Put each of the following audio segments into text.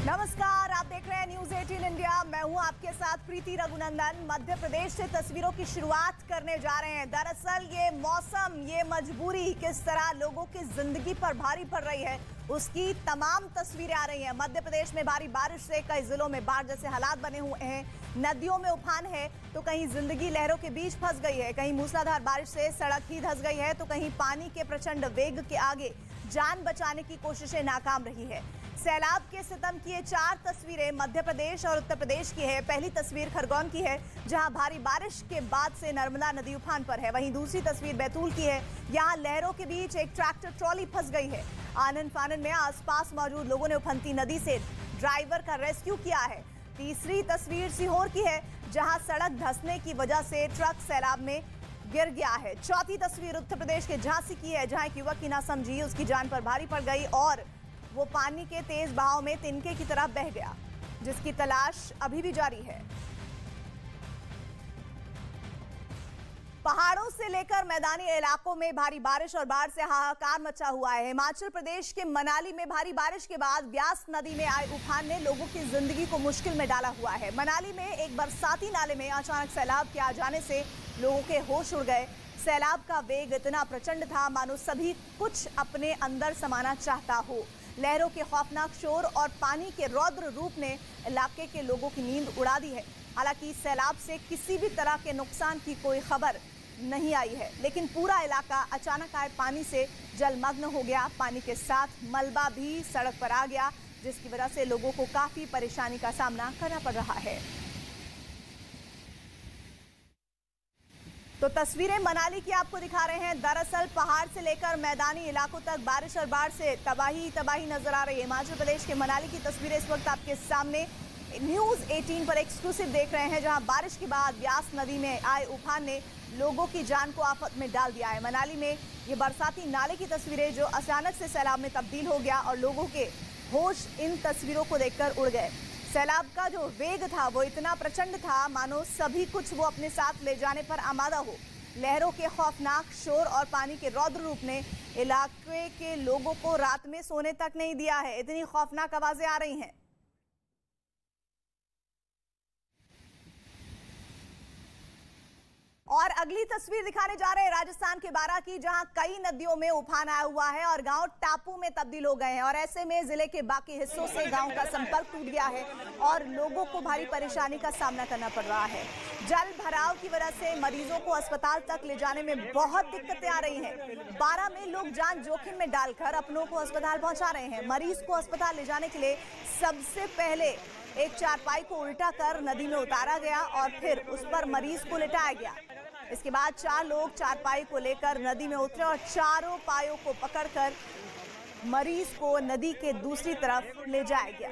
नमस्कार, आप देख रहे हैं न्यूज 18 इंडिया। मैं हूं आपके साथ प्रीति रघुनंदन। मध्य प्रदेश से तस्वीरों की शुरुआत करने जा रहे हैं। दरअसल ये मौसम, ये मजबूरी किस तरह लोगों की जिंदगी पर भारी पड़ रही है, उसकी तमाम तस्वीरें आ रही हैं। मध्य प्रदेश में भारी बारिश से कई जिलों में बाढ़ जैसे हालात बने हुए हैं। नदियों में उफान है तो कहीं जिंदगी लहरों के बीच फंस गई है, कहीं मूसलाधार बारिश से सड़क ही धंस गई है, तो कहीं पानी के प्रचंड वेग के आगे जान बचाने की कोशिशें नाकाम रही है। सैलाब के सितम की ये 4 तस्वीरें मध्य प्रदेश और उत्तर प्रदेश की है। पहली तस्वीर खरगोन की है, जहां भारी बारिश के बाद से नर्मदा नदी उफान पर है। वहीं दूसरी तस्वीर बैतूल की है, यहां लहरों के बीच एक ट्रैक्टर ट्रॉली फंस गई है। आनन फानन में आसपास मौजूद लोगों ने उफनती नदी से ड्राइवर का रेस्क्यू किया है। तीसरी तस्वीर सीहोर की है, जहां सड़क धंसने की वजह से ट्रक सैलाब में गिर गया है। चौथी तस्वीर उत्तर प्रदेश के झांसी की है, जहां एक युवक की नासमझी उसकी जान पर भारी पड़ गई और वो पानी के तेज बहाव में तिनके की तरफ बह गया, जिसकी तलाश अभी भी जारी है। पहाड़ों से लेकर मैदानी इलाकों में भारी बारिश और बाढ़ से हाहाकार मचा हुआ है। हिमाचल प्रदेश के मनाली में भारी बारिश के बाद व्यास नदी में आए उफान ने लोगों की जिंदगी को मुश्किल में डाला हुआ है। मनाली में एक बरसाती नाले में अचानक सैलाब के आ जाने से लोगों के होश उड़ गए। सैलाब का वेग इतना प्रचंड था मानो सभी कुछ अपने अंदर समाना चाहता हो। लहरों के खौफनाक शोर और पानी के रौद्र रूप ने इलाके के लोगों की नींद उड़ा दी है। हालांकि सैलाब से किसी भी तरह के नुकसान की कोई खबर नहीं आई है, लेकिन पूरा इलाका अचानक आए पानी से जलमग्न हो गया। पानी के साथ मलबा भी सड़क पर आ गया, जिसकी वजह से लोगों को काफी परेशानी का सामना करना पड़ रहा है। तो तस्वीरें मनाली की आपको दिखा रहे हैं। दरअसल पहाड़ से लेकर मैदानी इलाकों तक बारिश और बाढ़ से तबाही नजर आ रही है। हिमाचल प्रदेश के मनाली की तस्वीरें इस वक्त आपके सामने न्यूज 18 पर एक्सक्लूसिव देख रहे हैं, जहां बारिश के बाद व्यास नदी में आए उफान ने लोगों की जान को आफत में डाल दिया है। मनाली में ये बरसाती नाले की तस्वीरें जो अचानक से सैलाब में तब्दील हो गया और लोगों के होश इन तस्वीरों को देखकर उड़ गए। सैलाब का जो वेग था वो इतना प्रचंड था मानो सभी कुछ वो अपने साथ ले जाने पर आमादा हो। लहरों के खौफनाक शोर और पानी के रौद्र रूप ने इलाके के लोगों को रात में सोने तक नहीं दिया है। इतनी खौफनाक आवाजें आ रही हैं। और अगली तस्वीर दिखाने जा रहे हैं राजस्थान के बारां की, जहां कई नदियों में उफान आया हुआ है और गांव टापू में तब्दील हो गए हैं। और ऐसे में जिले के बाकी हिस्सों से गांव का संपर्क टूट गया है और लोगों को भारी परेशानी का सामना करना पड़ रहा है। जल भराव की वजह से मरीजों को अस्पताल तक ले जाने में बहुत दिक्कतें आ रही हैं। बारां में लोग जान जोखिम में डालकर अपनों को अस्पताल पहुंचा रहे हैं। मरीज को अस्पताल ले जाने के लिए सबसे पहले एक चारपाई को उल्टा कर नदी में उतारा गया और फिर उस पर मरीज को लिटाया गया। इसके बाद 4 लोग चारपाई को लेकर नदी में उतरे और चारों पायों को पकड़कर मरीज को नदी के दूसरी तरफ ले जाया गया।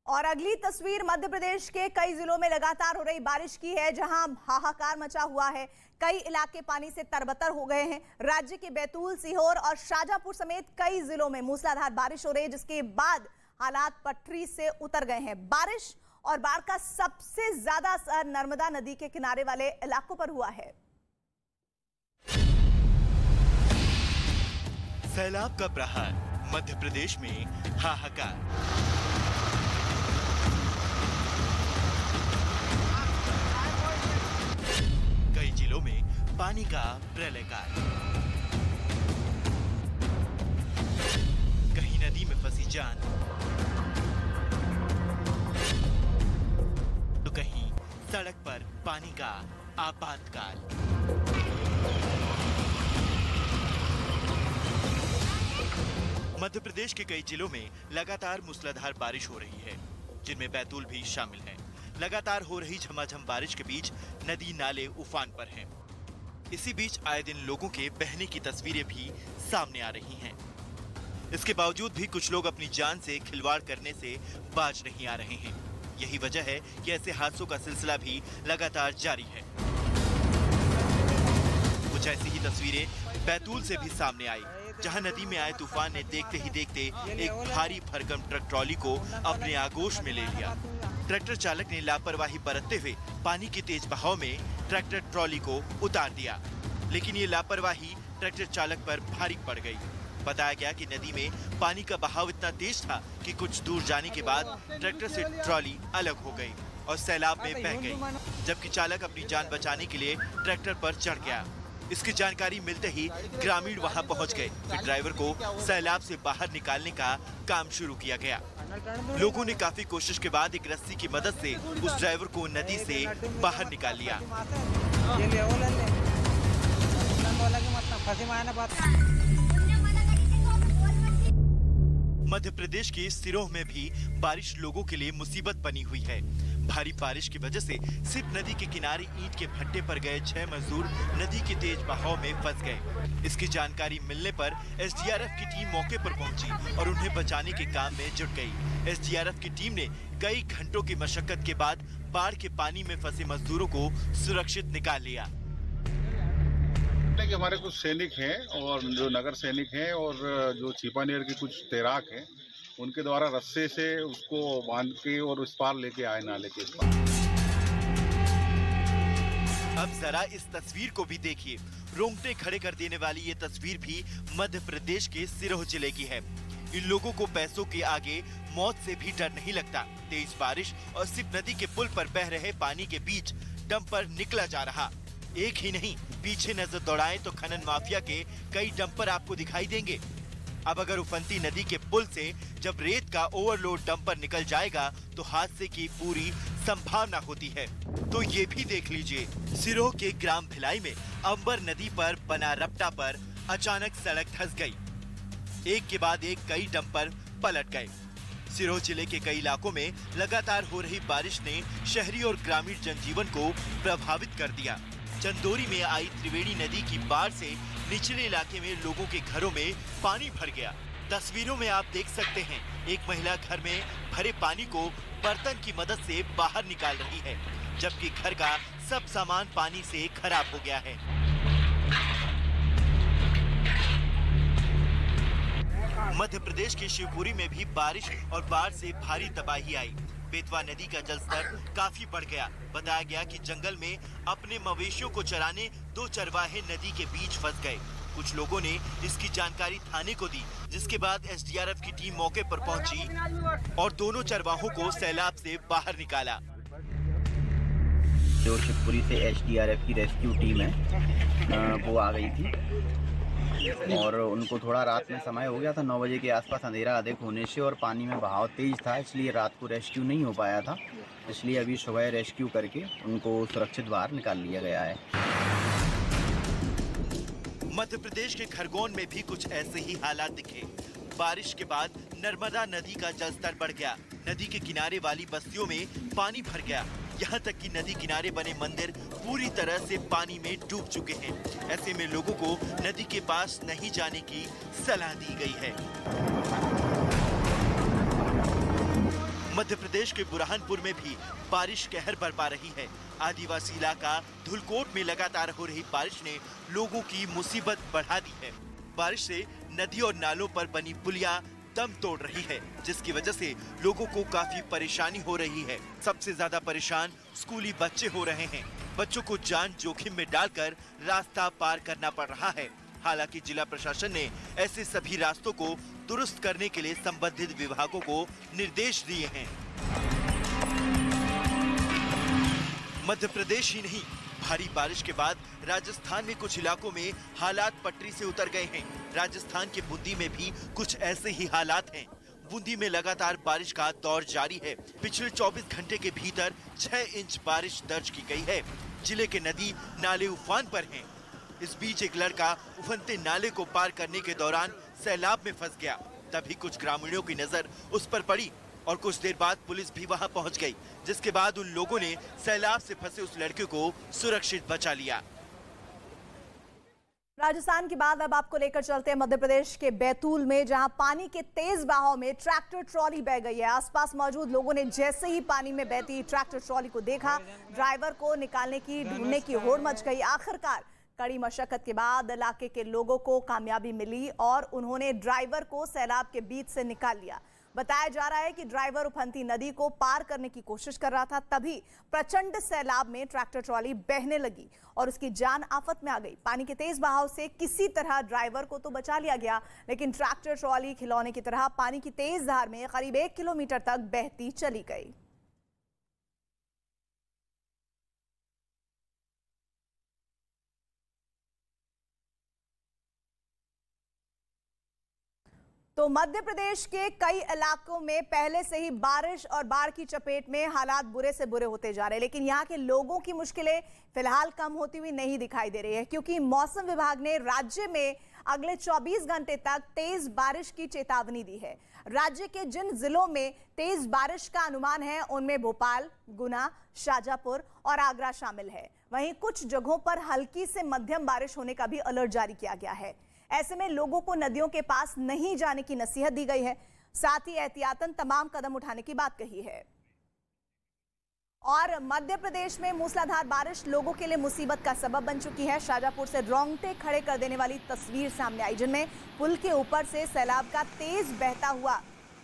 और अगली तस्वीर मध्य प्रदेश के कई जिलों में लगातार हो रही बारिश की है, जहां हाहाकार मचा हुआ है। कई इलाके पानी से तरबतर हो गए हैं। राज्य के बैतूल, सीहोर और शाजापुर समेत कई जिलों में मूसलाधार बारिश हो रही है, जिसके बाद हालात पटरी से उतर गए हैं। बारिश और बाढ़ का सबसे ज्यादा असर नर्मदा नदी के किनारे वाले इलाकों पर हुआ है। सैलाब का प्रहार, मध्य प्रदेश में हाहाकार। कई जिलों में पानी का प्रलयकाल। कहीं नदी में फंसी जान, तो कहीं सड़क पर पानी का आपातकाल। मध्य प्रदेश के कई जिलों में लगातार मूसलाधार बारिश हो रही है, जिनमें बैतूल भी शामिल है। लगातार हो रही झमाझम बारिश के बीच नदी नाले उफान पर हैं। इसी बीच आए दिन लोगों के बहने की तस्वीरें भी सामने आ रही हैं। इसके बावजूद भी कुछ लोग अपनी जान से खिलवाड़ करने से बाज नहीं आ रहे हैं। यही वजह है कि ऐसे हादसों का सिलसिला भी लगातार जारी है। कुछ ऐसी ही तस्वीरें बैतूल से भी सामने आई, जहां नदी में आए तूफान ने देखते ही देखते एक भारी भरकम ट्रक ट्रॉली को अपने आगोश में ले लिया। ट्रैक्टर चालक ने लापरवाही बरतते हुए पानी के तेज बहाव में ट्रैक्टर ट्रॉली को उतार दिया। लेकिन ये लापरवाही ट्रैक्टर चालक पर भारी पड़ गई। बताया गया कि नदी में पानी का बहाव इतना तेज था कि कुछ दूर जाने के बाद ट्रैक्टर से ट्रॉली अलग हो गई और सैलाब में बह गई, जबकि चालक अपनी जान बचाने के लिए ट्रैक्टर पर चढ़ गया। इसकी जानकारी मिलते ही ग्रामीण वहां पहुंच गए। फिर ड्राइवर को सैलाब से बाहर निकालने का काम शुरू किया गया। लोगों ने काफी कोशिश के बाद एक रस्सी की मदद से उस ड्राइवर को नदी से बाहर निकाल लिया। मध्य प्रदेश के सिरोह में भी बारिश लोगों के लिए मुसीबत बनी हुई है। भारी बारिश की वजह से सिप नदी के किनारे ईंट के भट्टे पर गए 6 मजदूर नदी के तेज बहाव में फंस गए। इसकी जानकारी मिलने पर एसडीआरएफ की टीम मौके पर पहुंची और उन्हें बचाने के काम में जुट गई। एसडीआरएफ की टीम ने कई घंटों की मशक्कत के बाद बाढ़ के पानी में फंसे मजदूरों को सुरक्षित निकाल लिया। कि हमारे कुछ सैनिक हैं और जो नगर सैनिक हैं और जो छिपानेर के कुछ तैराक हैं, उनके द्वारा रस्से से उसको बांध के और उस पार लेके आए नाले के पार। अब जरा इस तस्वीर को भी देखिए। रोंगटे खड़े कर देने वाली ये तस्वीर भी मध्य प्रदेश के सिरोह जिले की है। इन लोगों को पैसों के आगे मौत से भी डर नहीं लगता। तेज बारिश और सिप नदी के पुल पर बह रहे पानी के बीच डंपर निकला जा रहा। एक ही नहीं, पीछे नजर दौड़ाएं तो खनन माफिया के कई डंपर आपको दिखाई देंगे। अब अगर उफनती नदी के पुल से जब रेत का ओवरलोड डंपर निकल जाएगा तो हादसे की पूरी संभावना होती है। तो ये भी देख लीजिए, सिरोह के ग्राम भिलाई में अंबर नदी पर बना रपटा पर अचानक सड़क धंस गई। एक के बाद एक कई डंपर पलट गए। सिरोह जिले के कई इलाकों में लगातार हो रही बारिश ने शहरी और ग्रामीण जनजीवन को प्रभावित कर दिया। चंदोरी में आई त्रिवेणी नदी की बाढ़ से निचले इलाके में लोगों के घरों में पानी भर गया। तस्वीरों में आप देख सकते हैं, एक महिला घर में भरे पानी को बर्तन की मदद से बाहर निकाल रही है, जबकि घर का सब सामान पानी से खराब हो गया है। मध्य प्रदेश के शिवपुरी में भी बारिश और बाढ़ से भारी तबाही आई। बेतवा नदी का जलस्तर काफी बढ़ गया। बताया गया कि जंगल में अपने मवेशियों को चराने 2 चरवाहे नदी के बीच फंस गए। कुछ लोगों ने इसकी जानकारी थाने को दी, जिसके बाद एसडीआरएफ की टीम मौके पर पहुंची और दोनों चरवाहों को सैलाब से बाहर निकाला। जो शिवपुरी से एसडीआरएफ की रेस्क्यू टीम है वो आ गई थी और उनको थोड़ा रात में समय हो गया था, 9 बजे के आसपास अंधेरा अधिक होने से और पानी में बहाव तेज था, इसलिए रात को रेस्क्यू नहीं हो पाया था। इसलिए अभी सुबह रेस्क्यू करके उनको सुरक्षित बाहर निकाल लिया गया है। मध्य प्रदेश के खरगोन में भी कुछ ऐसे ही हालात दिखे। बारिश के बाद नर्मदा नदी का जलस्तर बढ़ गया। नदी के किनारे वाली बस्तियों में पानी भर गया। यहाँ तक कि नदी किनारे बने मंदिर पूरी तरह से पानी में डूब चुके हैं। ऐसे में लोगों को नदी के पास नहीं जाने की सलाह दी गई है। मध्य प्रदेश के बुरहानपुर में भी बारिश कहर बरपा रही है। आदिवासी इलाका धुलकोट में लगातार हो रही बारिश ने लोगों की मुसीबत बढ़ा दी है। बारिश से नदी और नालों पर बनी पुलिया दम तोड़ रही है, जिसकी वजह से लोगों को काफी परेशानी हो रही है। सबसे ज्यादा परेशान स्कूली बच्चे हो रहे हैं। बच्चों को जान जोखिम में डालकर रास्ता पार करना पड़ रहा है। हालांकि जिला प्रशासन ने ऐसे सभी रास्तों को दुरुस्त करने के लिए संबंधित विभागों को निर्देश दिए हैं। मध्य प्रदेश ही नहीं, भारी बारिश के बाद राजस्थान में कुछ इलाकों में हालात पटरी से उतर गए हैं। राजस्थान के बूंदी में भी कुछ ऐसे ही हालात हैं। बूंदी में लगातार बारिश का दौर जारी है। पिछले 24 घंटे के भीतर 6 इंच बारिश दर्ज की गई है। जिले के नदी नाले उफान पर हैं। इस बीच एक लड़का उफनते नाले को पार करने के दौरान सैलाब में फंस गया। तभी कुछ ग्रामीणों की नजर उस पर पड़ी और कुछ देर बाद पुलिस भी वहां पहुंच गई, जिसके बाद उन लोगों ने सैलाब से फंसे उस लड़के को सुरक्षित बचा लिया। राजस्थान के बाद अब आपको लेकर चलते हैं मध्य प्रदेश के बैतूल में, जहां पानी के तेज बहाव में ट्रैक्टर ट्रॉली बह गई है। आसपास मौजूद लोगों ने जैसे ही पानी में बहती ट्रैक्टर ट्रॉली को देखा, ड्राइवर को निकालने की ढूंढने की होड़ मच गई। आखिरकार कड़ी मशक्कत के बाद इलाके के लोगों को कामयाबी मिली और उन्होंने ड्राइवर को सैलाब के बीच से निकाल लिया। बताया जा रहा है कि ड्राइवर उफनती नदी को पार करने की कोशिश कर रहा था, तभी प्रचंड सैलाब में ट्रैक्टर ट्रॉली बहने लगी और उसकी जान आफत में आ गई। पानी के तेज बहाव से किसी तरह ड्राइवर को तो बचा लिया गया, लेकिन ट्रैक्टर ट्रॉली खिलौने की तरह पानी की तेज धार में करीब 1 किलोमीटर तक बहती चली गई। तो मध्य प्रदेश के कई इलाकों में पहले से ही बारिश और बाढ़ की चपेट में हालात बुरे से बुरे होते जा रहे हैं, लेकिन यहाँ के लोगों की मुश्किलें फिलहाल कम होती हुई नहीं दिखाई दे रही है, क्योंकि मौसम विभाग ने राज्य में अगले 24 घंटे तक तेज बारिश की चेतावनी दी है। राज्य के जिन जिलों में तेज बारिश का अनुमान है उनमें भोपाल, गुना, शाजापुर और आगरा शामिल है। वहीं कुछ जगहों पर हल्की से मध्यम बारिश होने का भी अलर्ट जारी किया गया है। ऐसे में लोगों को नदियों के पास नहीं जाने की नसीहत दी गई है, साथ ही एहतियातन तमाम कदम उठाने की बात कही है। और मध्य प्रदेश में मूसलाधार बारिश लोगों के लिए मुसीबत का सबब बन चुकी है। शाजापुर से रोंगटे खड़े कर देने वाली तस्वीर सामने आई, जिनमें पुल के ऊपर से सैलाब का तेज बहता हुआ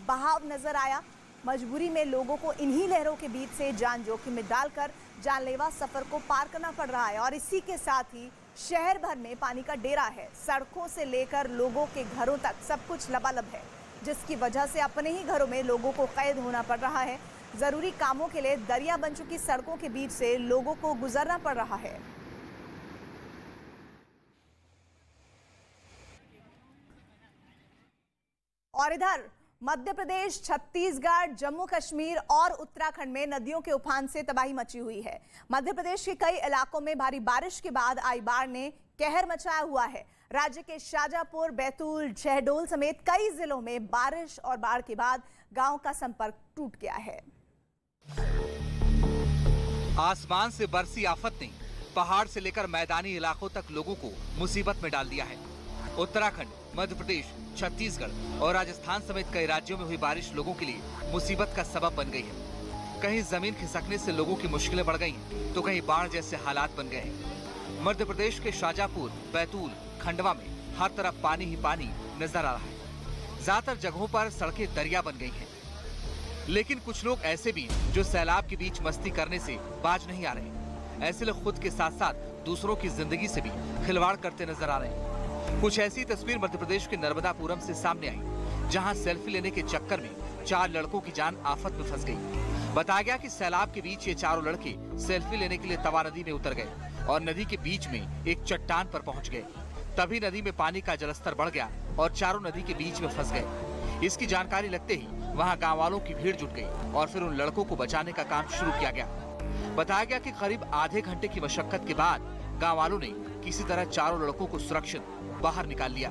बहाव नजर आया। मजबूरी में लोगों को इन्हीं लहरों के बीच से जान जोखिम में डालकर जानलेवा सफर को पार करना पड़ रहा है। और इसी के साथ ही शहर भर में पानी का डेरा है। सड़कों से लेकर लोगों के घरों तक सब कुछ लबालब है, जिसकी वजह से अपने ही घरों में लोगों को कैद होना पड़ रहा है। जरूरी कामों के लिए दरिया बन चुकी सड़कों के बीच से लोगों को गुजरना पड़ रहा है। और इधर मध्य प्रदेश, छत्तीसगढ़, जम्मू कश्मीर और उत्तराखंड में नदियों के उफान से तबाही मची हुई है। मध्य प्रदेश के कई इलाकों में भारी बारिश के बाद आई बाढ़ ने कहर मचाया हुआ है। राज्य के शाजापुर, बैतूल, शहडोल समेत कई जिलों में बारिश और बाढ़ के बाद गांव का संपर्क टूट गया है। आसमान से बरसी आफत ने पहाड़ से लेकर मैदानी इलाकों तक लोगों को मुसीबत में डाल दिया है। उत्तराखंड, मध्य प्रदेश, छत्तीसगढ़ और राजस्थान समेत कई राज्यों में हुई बारिश लोगों के लिए मुसीबत का सबब बन गई है। कहीं जमीन खिसकने से लोगों की मुश्किलें बढ़ गई, तो कहीं बाढ़ जैसे हालात बन गए हैं। मध्य प्रदेश के शाजापुर, बैतूल, खंडवा में हर तरफ पानी ही पानी नजर आ रहा है। ज्यादातर जगहों पर सड़कें दरिया बन गई हैं। लेकिन कुछ लोग ऐसे भी जो सैलाब के बीच मस्ती करने से बाज नहीं आ रहे। ऐसे लोग खुद के साथ साथ दूसरों की जिंदगी से भी खिलवाड़ करते नजर आ रहे हैं। कुछ ऐसी तस्वीर मध्य प्रदेश के नर्मदापुरम से सामने आई, जहां सेल्फी लेने के चक्कर में 4 लड़कों की जान आफत में फंस गई। बताया गया कि सैलाब के बीच ये चारों लड़के सेल्फी लेने के लिए तवा नदी में उतर गए और नदी के बीच में एक चट्टान पर पहुंच गए। तभी नदी में पानी का जलस्तर बढ़ गया और चारों नदी के बीच में फंस गए। इसकी जानकारी लगते ही वहां गांव वालों की भीड़ जुट गई और फिर उन लड़कों को बचाने का काम शुरू किया गया। बताया गया कि करीब आधे घंटे की मशक्कत के बाद गांव वालों ने किसी तरह चारों लड़कों को सुरक्षित बाहर निकाल लिया।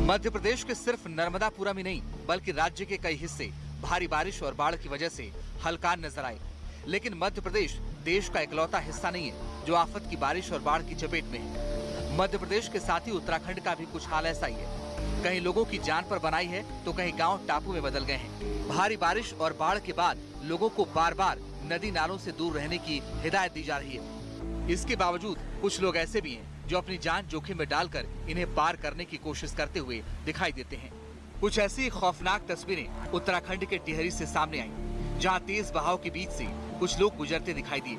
मध्य प्रदेश के सिर्फ नर्मदापुरम ही नहीं, बल्कि राज्य के कई हिस्से भारी बारिश और बाढ़ की वजह से हलकान नजर आए। लेकिन मध्य प्रदेश देश का इकलौता हिस्सा नहीं है जो आफत की बारिश और बाढ़ की चपेट में है। मध्य प्रदेश के साथ ही उत्तराखंड का भी कुछ हाल ऐसा ही है। कहीं लोगों की जान पर बनाई है, तो कहीं गांव टापू में बदल गए हैं। भारी बारिश और बाढ़ के बाद लोगों को बार बार नदी नालों से दूर रहने की हिदायत दी जा रही है। इसके बावजूद कुछ लोग ऐसे भी हैं जो अपनी जान जोखिम में डालकर इन्हें पार करने की कोशिश करते हुए दिखाई देते हैं। कुछ ऐसी खौफनाक तस्वीरें उत्तराखंड के टिहरी से सामने आई, जहां तेज बहाव के बीच से कुछ लोग गुजरते दिखाई दिए।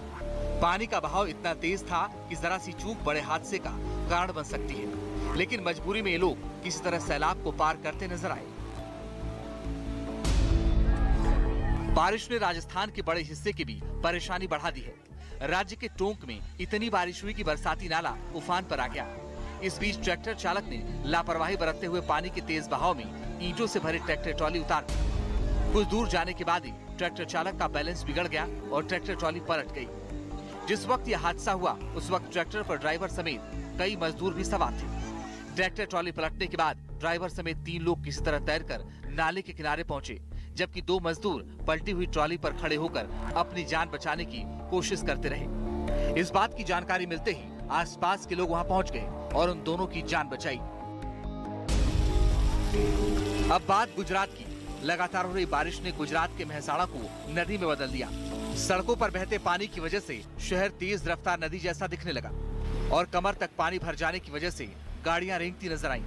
पानी का बहाव इतना तेज था कि जरा सी चूक बड़े हादसे का कारण बन सकती है, लेकिन मजबूरी में ये लोग किसी तरह सैलाब को पार करते नजर आए। बारिश ने राजस्थान के बड़े हिस्से की भी परेशानी बढ़ा दी है। राज्य के टोंक में इतनी बारिश हुई कि बरसाती नाला उफान पर आ गया। इस बीच ट्रैक्टर चालक ने लापरवाही बरतते हुए पानी के तेज बहाव में ईंटों से भरी ट्रैक्टर ट्रॉली उतार दी। कुछ दूर जाने के बाद ही ट्रैक्टर चालक का बैलेंस बिगड़ गया और ट्रैक्टर ट्रॉली पलट गई। जिस वक्त यह हादसा हुआ, उस वक्त ट्रैक्टर पर ड्राइवर समेत कई मजदूर भी सवार थे। ट्रैक्टर ट्रॉली पलटने के बाद ड्राइवर समेत 3 लोग किसी तरह तैरकर नाले के किनारे पहुंचे, जबकि 2 मजदूर पलटी हुई ट्रॉली पर खड़े होकर अपनी जान बचाने की कोशिश करते रहे। इस बात की जानकारी मिलते ही आसपास के लोग वहां पहुंच गए और उन दोनों की जान बचाई। अब बात गुजरात की। लगातार हो रही बारिश ने गुजरात के मेहसाणा को नदी में बदल दिया। सड़कों पर बहते पानी की वजह से शहर तेज रफ्तार नदी जैसा दिखने लगा और कमर तक पानी भर जाने की वजह से गाड़ियां रेंगती नजर आईं।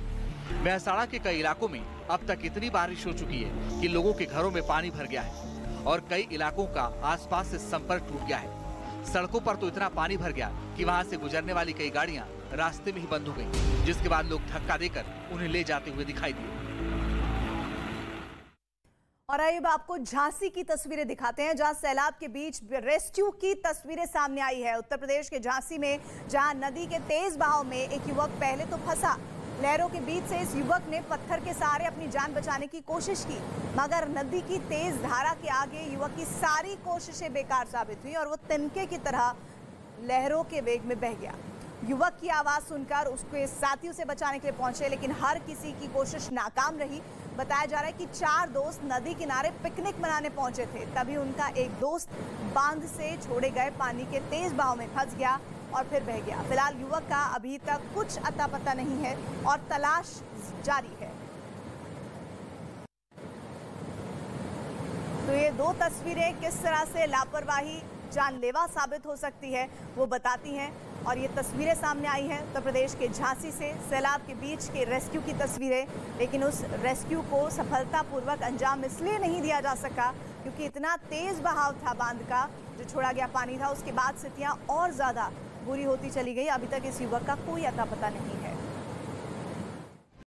मेहसाणा के कई इलाकों में अब तक इतनी बारिश हो चुकी है कि लोगों के घरों में पानी भर गया है और कई इलाकों का आसपास से संपर्क टूट गया है। सड़कों पर तो इतना पानी भर गया कि वहां से गुजरने वाली कई गाड़ियां रास्ते में ही बंद हो गईं, जिसके बाद लोग धक्का देकर उन्हें ले जाते हुए दिखाई दिए। और अब आपको झांसी की तस्वीरें दिखाते हैं, जहां सैलाब के बीच रेस्क्यू की तस्वीरें सामने आई है। उत्तर प्रदेश के झांसी में जहां नदी के तेज बहाव में एक युवक पहले तो फंसा, लहरों के बीच से इस युवक ने पत्थर के सहारे अपनी जान बचाने की कोशिश की, मगर नदी की तेज धारा के आगे युवक की सारी कोशिशें बेकार साबित हुई और वो तिनके की तरह लहरों के वेग में बह गया। युवक की आवाज सुनकर उसके साथियों से बचाने के लिए पहुंचे, लेकिन हर किसी की कोशिश नाकाम रही। बताया जा रहा है कि 4 दोस्त नदी किनारे पिकनिक मनाने पहुंचे थे, तभी उनका एक दोस्त बांध से छोड़े गए पानी के तेज बहाव में फंस गया और फिर बह गया। फिलहाल युवक का अभी तक कुछ अता पता नहीं है और तलाश जारी है। तो ये 2 तस्वीरें किस तरह से लापरवाही जानलेवा साबित हो सकती है वो बताती हैं। और ये तस्वीरें सामने आई हैं उत्तर प्रदेश के झांसी से, सैलाब के बीच के रेस्क्यू की तस्वीरें। लेकिन उस रेस्क्यू को सफलतापूर्वक अंजाम इसलिए नहीं दिया जा सका क्योंकि इतना तेज बहाव था बांध का, जो छोड़ा गया पानी था, उसके बाद स्थितियां और ज्यादा बुरी होती चली गई। अभी तक इस युवक का कोई अता पता नहीं है।